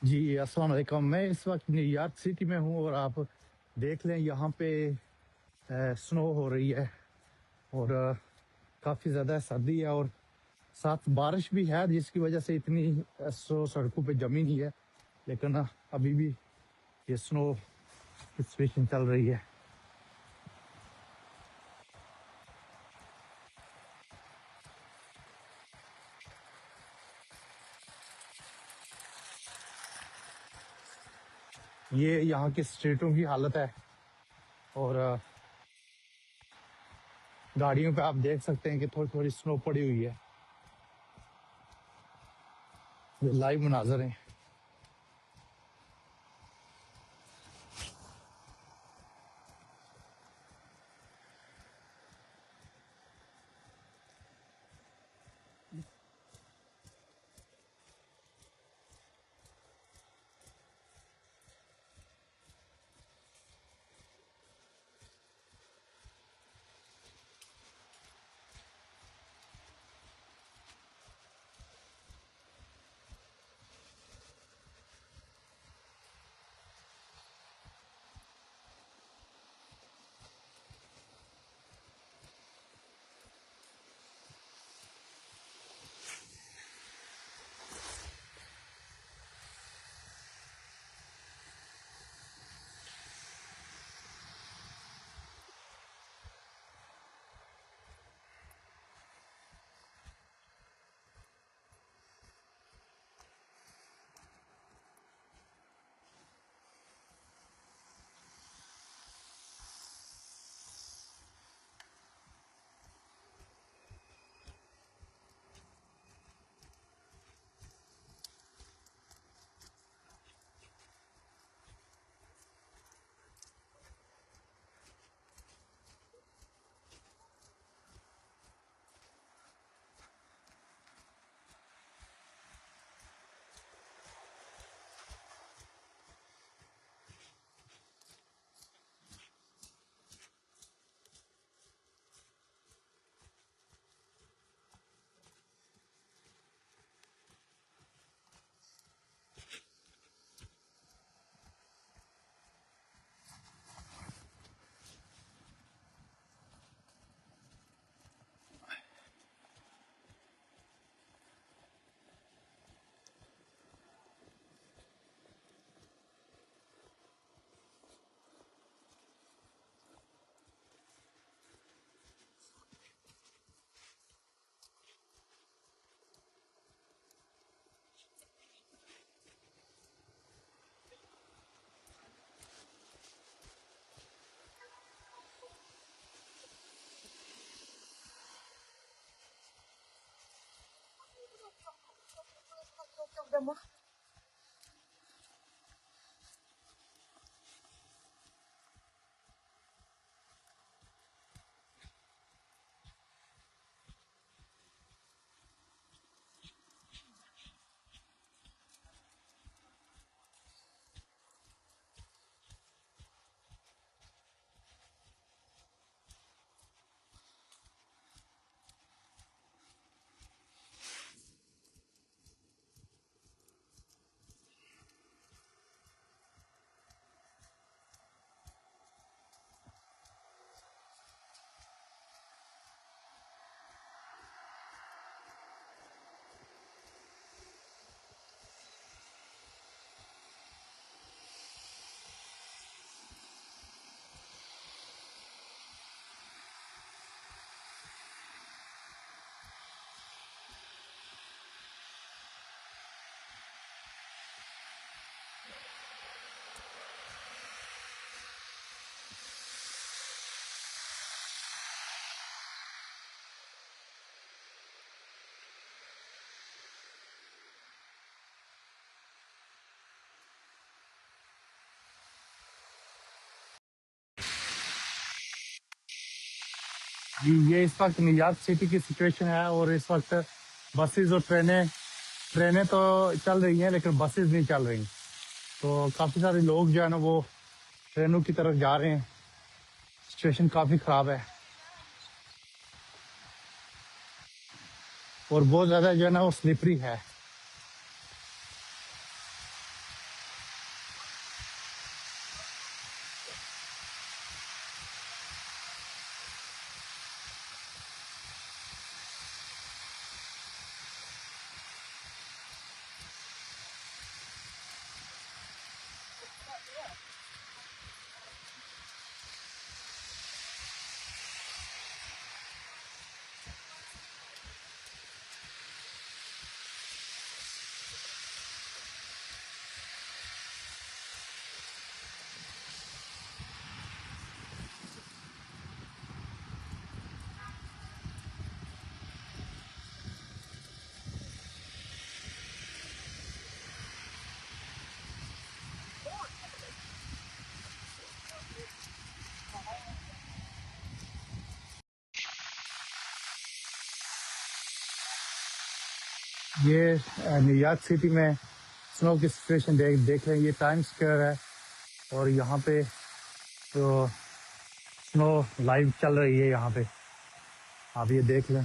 जी अस्सलाम वालेकुम। मैं इस वक्त न्यूयॉर्क सिटी में हूँ और आप देख लें यहाँ पे स्नो हो रही है और काफ़ी ज़्यादा सर्दी है और साथ बारिश भी है जिसकी वजह से इतनी स्नो सड़कों पे जमी नहीं है, लेकिन अभी भी ये स्नो सिचुएशन चल रही है। ये यहाँ की स्ट्रीटों की हालत है और गाड़ियों पे आप देख सकते हैं कि थोड़ी थोड़ी स्नो पड़ी हुई है। ये लाइव मुनाजर हैं। जी ये इस वक्त न्यूयॉर्क सिटी की सिचुएशन है और इस वक्त बसेस और ट्रेनें ट्रेनें तो चल रही हैं लेकिन बसेस नहीं चल रही। तो काफ़ी सारे लोग जो है ना वो ट्रेनों की तरफ जा रहे हैं। सिचुएशन काफ़ी ख़राब है और बहुत ज़्यादा जो है ना वो स्लिपरी है। ये न्यूयॉर्क सिटी में स्नो की सिचुएशन देख लें। ये टाइम स्क्वायर है और यहाँ पे तो स्नो लाइव चल रही है। यहाँ पे आप ये देख लें,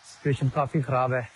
सिचुएशन काफ़ी ख़राब है।